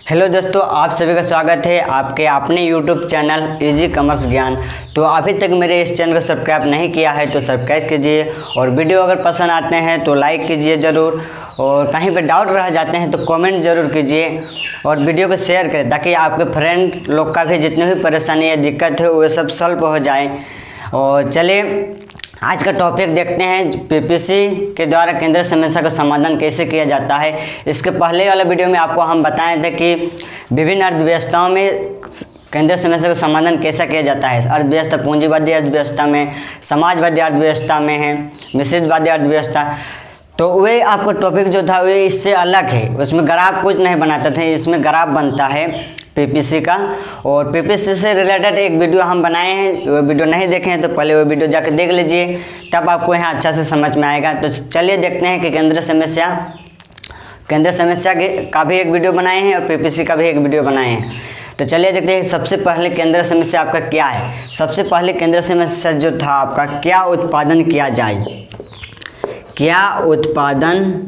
Hello दोस्तों, आप सभी का स्वागत है आपके अपने YouTube चैनल इजी कॉमर्स ज्ञान। तो अभी तक मेरे इस चैनल को सब्सक्राइब नहीं किया है तो सब्सक्राइब कीजिए और वीडियो अगर पसंद आते हैं तो लाइक कीजिए ज़रूर, और कहीं पे डाउट रह जाते हैं तो कमेंट ज़रूर कीजिए और वीडियो को शेयर करें ताकि आपके फ्रेंड लोग का भी जितनी भी परेशानी या दिक्कत है वो सब सॉल्व हो जाए। और चलिए आज का टॉपिक देखते हैं, पीपीसी के द्वारा केंद्र समस्या का समाधान कैसे किया जाता है। इसके पहले वाले वीडियो में आपको हम बताए थे कि विभिन्न अर्थव्यवस्थाओं में केंद्र समस्या का समाधान कैसा किया जाता है। अर्थव्यवस्था पूंजीवादी अर्थव्यवस्था में, समाजवादी अर्थव्यवस्था में है, मिश्रितवादी अर्थव्यवस्था। तो वे आपका टॉपिक जो था वे इससे अलग है, उसमें ग्राफ कुछ नहीं बनाते थे, इसमें ग्राफ बनता है पीपीसी का। और पीपीसी से रिलेटेड एक वीडियो हम बनाए हैं, वो वीडियो नहीं देखे हैं तो पहले वो वीडियो जाकर देख लीजिए, तब आपको यहाँ अच्छा से समझ में आएगा। तो चलिए देखते हैं कि केंद्र समस्या का भी एक वीडियो बनाए हैं और पीपीसी का भी एक वीडियो बनाए हैं। तो चलिए देखते हैं सबसे पहले केंद्र समस्या आपका क्या है। सबसे पहले केंद्र समस्या जो था आपका, क्या उत्पादन किया जाए, क्या उत्पादन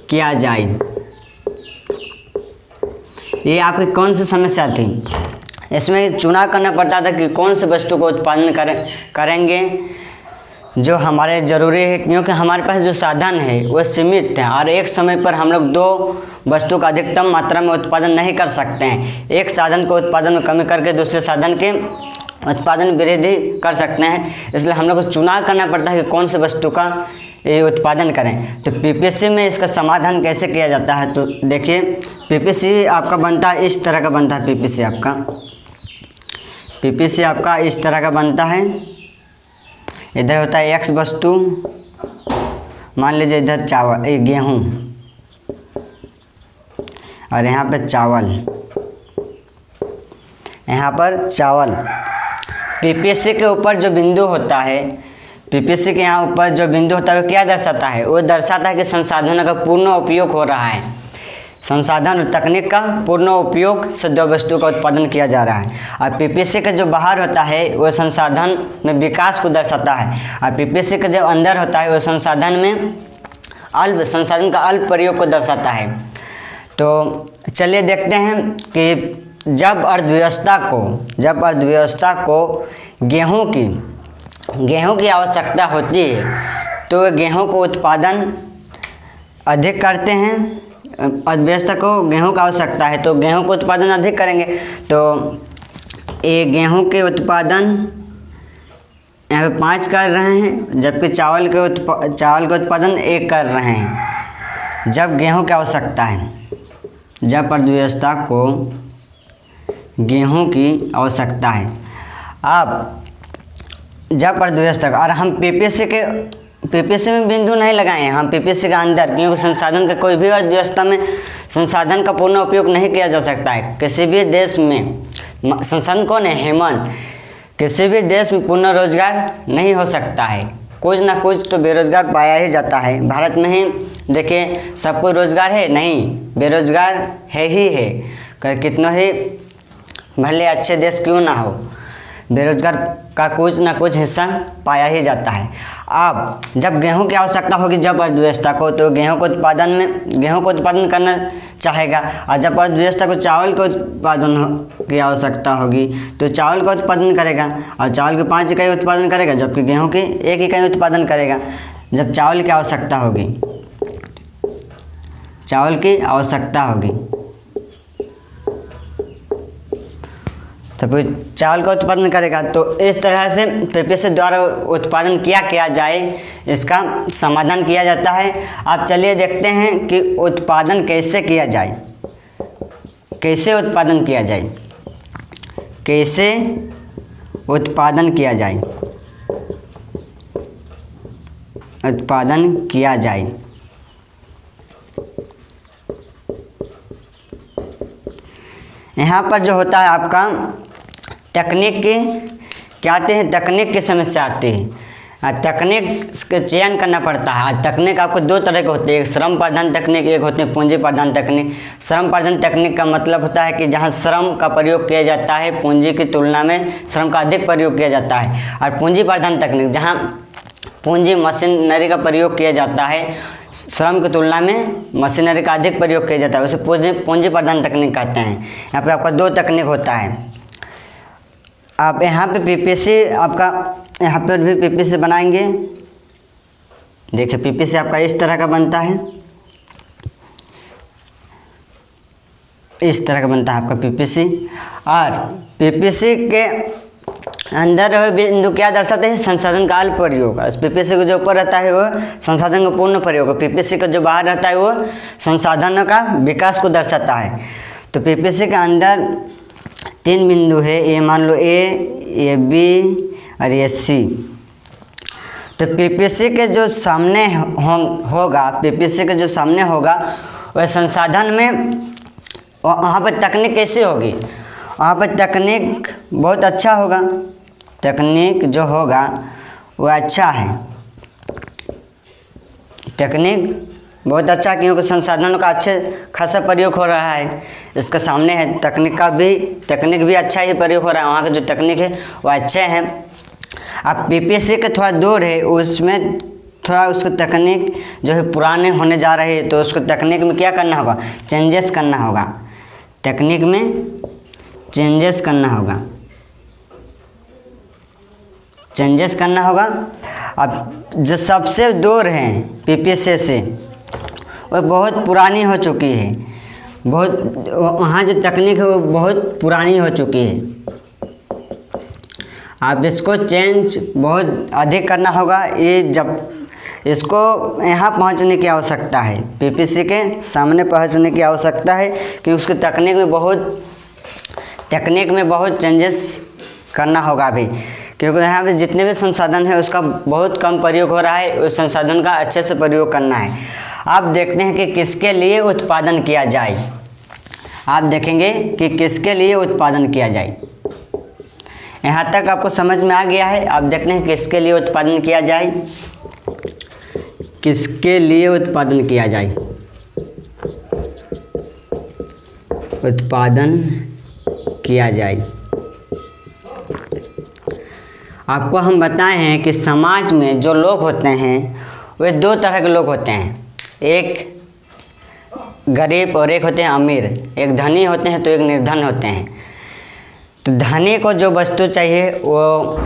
किया जाए। ये आपकी कौन सी समस्या थी, इसमें चुनाव करना पड़ता था कि कौन से वस्तु को उत्पादन करेंगे जो हमारे ज़रूरी है, क्योंकि हमारे पास जो साधन है वो सीमित है और एक समय पर हम लोग दो वस्तु का अधिकतम मात्रा में उत्पादन नहीं कर सकते हैं। एक साधन को उत्पादन में कमी करके दूसरे साधन के उत्पादन वृद्धि कर सकते हैं, इसलिए हम लोग को चुनाव करना पड़ता है कि कौन से वस्तु का ये उत्पादन करें। तो पीपीसी में इसका समाधान कैसे किया जाता है, तो देखिए पीपीसी आपका बनता है इस तरह का बनता है। पीपीसी आपका इस तरह का बनता है। इधर होता है एक्स वस्तु, मान लीजिए इधर चावल, गेहूँ, और यहाँ पे चावल, यहाँ पर चावल। पीपीसी के ऊपर जो बिंदु होता है, पीपीसी के यहाँ ऊपर जो बिंदु होता है वो क्या दर्शाता है, वो दर्शाता है कि संसाधनों का पूर्ण उपयोग हो रहा है। संसाधन और तकनीक का पूर्ण उपयोग से दो वस्तु का उत्पादन किया जा रहा है। और पीपीसी का जो बाहर होता है वो संसाधन में विकास को दर्शाता है, और पीपीसी का जो अंदर होता है वो संसाधन का अल्प प्रयोग को दर्शाता है। तो चलिए देखते हैं कि जब अर्थव्यवस्था को गेहूं की आवश्यकता होती है तो गेहूं को उत्पादन अधिक करते हैं। अर्थव्यवस्था को गेहूं की आवश्यकता है तो गेहूं को उत्पादन अधिक करेंगे। तो ये गेहूं के उत्पादन यहाँ पे 5 कर रहे हैं, जबकि चावल के उत्पादन 1 कर रहे हैं। जब गेहूं की आवश्यकता है, जब अर्थव्यवस्था को गेहूं की आवश्यकता है। अब जब अर्थव्यवस्था, और हम पीपीसी में बिंदु नहीं लगाए हैं, हम पीपीसी का अंदर, क्योंकि संसाधन का कोई भी अर्थव्यवस्था में संसाधन का पूर्ण उपयोग नहीं किया जा सकता है। किसी भी देश में संसाधन कौन है, हेमन, किसी भी देश में पूर्ण रोजगार नहीं हो सकता है, कुछ ना कुछ तो बेरोजगार पाया ही जाता है। भारत में ही देखिए सबको रोजगार है नहीं, बेरोजगार है ही है। कितना ही भले अच्छे देश क्यों ना हो, बेरोजगार का कुछ ना कुछ हिस्सा पाया ही जाता है। अब जब गेहूं की आवश्यकता होगी जब अर्थव्यवस्था को, तो गेहूं को उत्पादन करना चाहेगा, और जब अर्थव्यवस्था को चावल के उत्पादन की आवश्यकता होगी तो चावल का उत्पादन करेगा, और चावल के 5 इकाई उत्पादन करेगा, जबकि गेहूं की 1 इकाई उत्पादन करेगा। जब चावल की आवश्यकता होगी तो फिर चावल का उत्पादन करेगा। तो इस तरह से पीपीसी द्वारा उत्पादन किया जाए, इसका समाधान किया जाता है। अब चलिए देखते हैं कि उत्पादन कैसे किया जाए, कैसे उत्पादन किया जाए। यहाँ पर जो होता है आपका तकनीक की समस्या आती है। तकनीक का चयन करना पड़ता है। तकनीक आपको 2 तरह के होते हैं, एक श्रम प्रधान तकनीक, एक होते हैं पूंजी प्रधान तकनीक। श्रम प्रधान तकनीक का मतलब होता है कि जहाँ श्रम का प्रयोग किया जाता है पूंजी की तुलना में श्रम का अधिक प्रयोग किया जाता है। और पूंजी प्रधान तकनीक जहाँ पूंजी मशीनरी का प्रयोग किया जाता है, श्रम की तुलना में मशीनरी का अधिक प्रयोग किया जाता है, उसे पूंजी प्रधान तकनीक कहते हैं। यहाँ पे आपका 2 तकनीक होता है। आप यहाँ पे पीपीसी आपका यहाँ पर भी पीपीसी बनाएंगे। देखिए पीपीसी आपका इस तरह का बनता है, इस तरह का बनता है आपका पीपीसी। और पीपीसी के अंदर बिंदु क्या दर्शाते हैं? संसाधन का अल्प प्रयोग। पीपीसी का जो ऊपर रहता है वो संसाधन का पूर्ण प्रयोग, पीपीसी का जो बाहर रहता है वो संसाधनों का विकास को दर्शाता है। तो पीपीसी के अंदर 3 बिंदु है, ये मान लो ए बी और ये सी। तो पीपीसी के जो सामने होगा, पीपीसी के जो सामने होगा वह संसाधन में वहाँ पर तकनीक कैसी होगी? वहाँ पर तकनीक बहुत अच्छा होगा, तकनीक जो होगा वह अच्छा है, तकनीक बहुत अच्छा, क्योंकि संसाधनों का अच्छे खासा प्रयोग हो रहा है। इसके सामने है तकनीक भी अच्छा ही प्रयोग हो रहा है, वहाँ का जो तकनीक है वह अच्छे हैं। अब पीपीसी के थोड़ा दूर है, उसमें थोड़ा उसको तकनीक जो है पुराने होने जा रहे हैं, तो उसको तकनीक में क्या करना होगा? चेंजेस करना होगा, तकनीक में चेंजेस करना होगा, चेंजेस करना होगा। अब जो सबसे दूर है पीपीसी से वह बहुत पुरानी हो चुकी है, बहुत वहाँ जो तकनीक है वो बहुत पुरानी हो चुकी है। आप इसको चेंज बहुत अधिक करना होगा। ये जब इसको यहाँ पहुँचने की आवश्यकता है, पीपीसी के सामने पहुँचने की आवश्यकता है, क्योंकि उसकी तकनीक में बहुत चेंजेस करना होगा अभी, क्योंकि यहाँ पे जितने भी संसाधन है उसका बहुत कम प्रयोग हो रहा है, उस संसाधन का अच्छे से प्रयोग करना है। आप देखते हैं कि किसके लिए उत्पादन किया जाए, आप देखेंगे कि किसके लिए उत्पादन किया जाए। यहाँ तक आपको समझ में आ गया है। आप देखते हैं किसके लिए उत्पादन किया जाए, किसके लिए उत्पादन किया जाए, उत्पादन किया जाए। आपको हम बताए हैं कि समाज में जो लोग होते हैं वे 2 तरह के लोग होते हैं, एक गरीब और एक होते हैं अमीर। एक धनी होते हैं तो एक निर्धन होते हैं। तो धनी को जो वस्तु चाहिए वो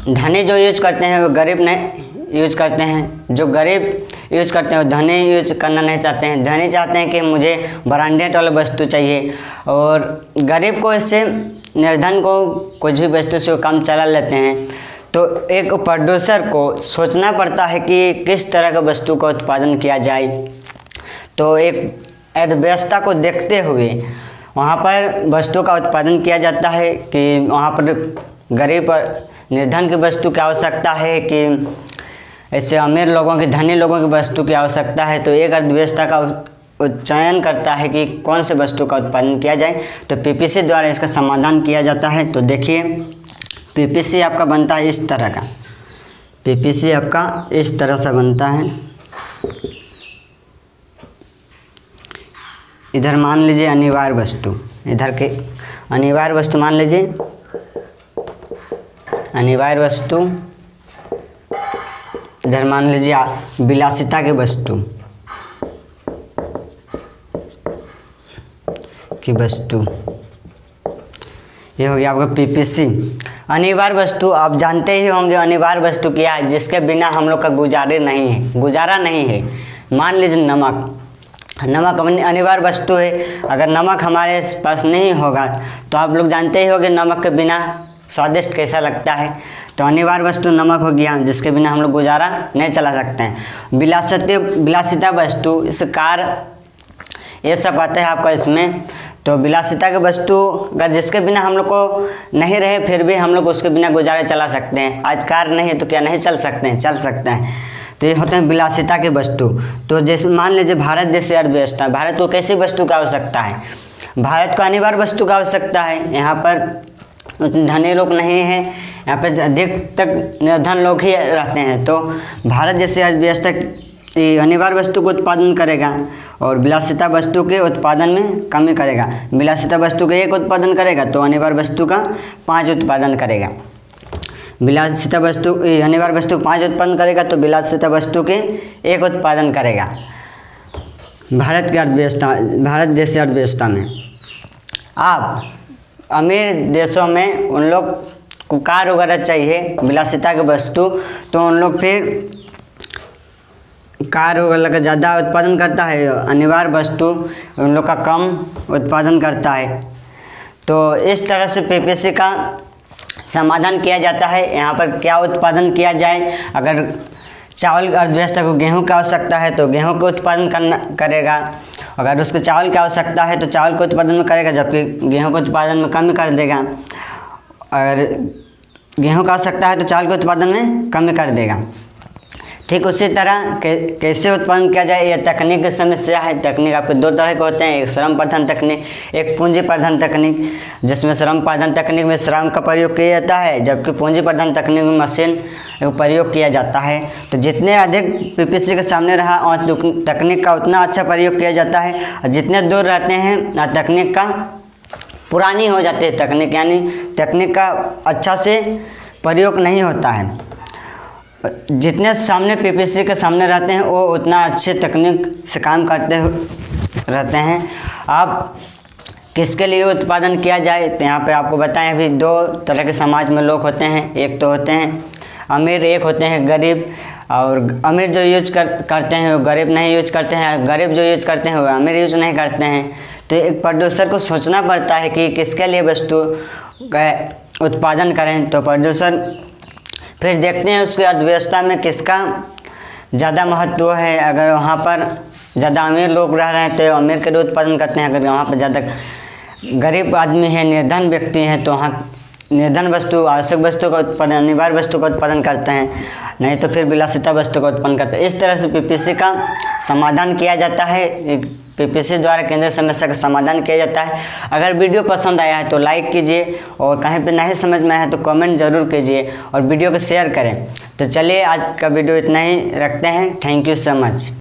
धनी जो यूज करते हैं वो गरीब नहीं यूज करते हैं, जो गरीब यूज करते हैं वो धनी यूज करना नहीं चाहते हैं। धनी चाहते हैं कि मुझे ब्रांडेड वाला वस्तु चाहिए, और गरीब को इससे निर्धन को कुछ भी वस्तु से वो काम चला लेते हैं। तो एक प्रोड्यूसर को सोचना पड़ता है कि किस तरह का वस्तु का उत्पादन किया जाए। तो एक अर्थव्यवस्था को देखते हुए वहाँ पर वस्तु का उत्पादन किया जाता है कि वहाँ पर गरीब और निर्धन की वस्तु की आवश्यकता है कि ऐसे अमीर लोगों की, धनी लोगों की वस्तु की आवश्यकता है। तो एक अर्थव्यवस्था का चयन करता है कि कौन से वस्तु का उत्पादन किया जाए, तो पीपीसी द्वारा इसका समाधान किया जाता है। तो देखिए पीपीसी आपका बनता है इस तरह का, पीपीसी आपका इस तरह से बनता है। इधर मान लीजिए अनिवार्य वस्तु, इधर के अनिवार्य वस्तु मान लीजिए, अनिवार्य वस्तु, इधर मान लीजिए विलासिता की वस्तु की वस्तु, ये हो गया आपका पीपीसी। अनिवार्य वस्तु आप जानते ही होंगे, अनिवार्य वस्तु क्या है? जिसके बिना हम लोग का गुजारा नहीं है। मान लीजिए नमक अनिवार्य वस्तु है। अगर नमक हमारे पास नहीं होगा तो आप लोग जानते ही होंगे नमक के बिना स्वादिष्ट कैसा लगता है। तो अनिवार्य वस्तु नमक हो गया, जिसके बिना हम लोग गुजारा नहीं चला सकते हैं। विलासिता वस्तु, इस कार, ये सब आता है आपका इसमें। तो विलासिता की वस्तु अगर जिसके बिना हम लोग को नहीं रहे फिर भी हम लोग उसके बिना गुजारा चला सकते हैं। आज कार नहीं है तो क्या नहीं चल सकते हैं? चल सकते हैं। तो ये होते हैं विलासिता की वस्तु। तो जैसे मान लीजिए भारत जैसे अर्थव्यवस्था, भारत को कैसी वस्तु की आवश्यकता है? भारत को अनिवार्य वस्तु की आवश्यकता है। यहाँ पर धनी लोग नहीं हैं, यहाँ पर अधिक तक निर्धन लोग ही रहते हैं। तो भारत जैसे अर्थव्यवस्था अनिवार्य वस्तु को उत्पादन करेगा और विलासिता वस्तु के उत्पादन में कमी करेगा। विलासिता वस्तु का 1 उत्पादन करेगा तो अनिवार्य वस्तु का 5 उत्पादन करेगा। विलासिता वस्तु अनिवार्य वस्तु 5 उत्पन्न करेगा तो विलासिता वस्तु के 1 उत्पादन करेगा। भारत की अर्थव्यवस्था, भारत जैसी अर्थव्यवस्था में आप अमीर देशों में उन लोग को कार वगैरह चाहिए विलासिता की वस्तु, तो उन लोग फिर कार वगैरह का ज़्यादा उत्पादन करता है, अनिवार्य वस्तु उन लोग का कम उत्पादन करता है। तो इस तरह से पीपीसी का समाधान किया जाता है। यहाँ पर क्या उत्पादन किया जाए, अगर चावल अर्थव्यवस्था को गेहूं की आवश्यकता है तो गेहूं का उत्पादन करेगा, अगर उसको चावल की आवश्यकता है तो चावल के उत्पादन में करेगा, जबकि गेहूं के उत्पादन में कमी कर देगा। अगर गेहूं का आवश्यकता है तो चावल के उत्पादन में कमी कर देगा। ठीक उसी तरह कैसे उत्पादन किया जाए, यह तकनीक की समस्या है। तकनीक आपके 2 तरह के होते हैं, एक श्रम प्रधान तकनीक, एक पूंजी प्रधान तकनीक, जिसमें श्रम प्रधान तकनीक में श्रम का प्रयोग किया जाता है, जबकि पूंजी प्रधान तकनीक में मशीन का प्रयोग किया जाता है। तो जितने अधिक पीपीसी के सामने रहा और तकनीक का उतना अच्छा प्रयोग किया जाता है, और जितने दूर रहते हैं तकनीक का पुरानी हो जाती है तकनीक, यानी तकनीक का अच्छा से प्रयोग नहीं होता है। जितने सामने पीपीसी के सामने रहते हैं वो उतना अच्छे तकनीक से काम करते रहते हैं। आप किसके लिए उत्पादन किया जाए, तो यहाँ पे आपको बताएं अभी 2 तरह के समाज में लोग होते हैं। एक तो होते हैं अमीर, एक होते हैं गरीब। और अमीर जो यूज करते हैं वो गरीब नहीं यूज करते हैं, गरीब जो यूज करते हैं वो अमीर यूज नहीं करते हैं। तो एक प्रोड्यूसर को सोचना पड़ता है कि किसके लिए वस्तु का उत्पादन करें। तो प्रोड्यूसर फिर देखते हैं उसकी अर्थव्यवस्था में किसका ज़्यादा महत्व है। अगर वहाँ पर ज़्यादा अमीर लोग रह रहे हैं तो अमीर के लिए उत्पादन करते हैं, अगर वहाँ पर ज़्यादा गरीब आदमी है, निर्धन व्यक्ति हैं, तो वहाँ निर्धन वस्तु, आवश्यक वस्तु का उत्पादन, अनिवार्य वस्तु का उत्पादन करते हैं, नहीं तो फिर विलासिता वस्तु का उत्पन्न करते हैं। इस तरह से पीपीसी का समाधान किया जाता है। पीपीसी द्वारा केंद्रीय समस्या का समाधान किया जाता है। अगर वीडियो पसंद आया है तो लाइक कीजिए, और कहीं पे नहीं समझ में आया है तो कमेंट जरूर कीजिए, और वीडियो को शेयर करें। तो चलिए आज का वीडियो इतना ही रखते हैं। Thank you so much.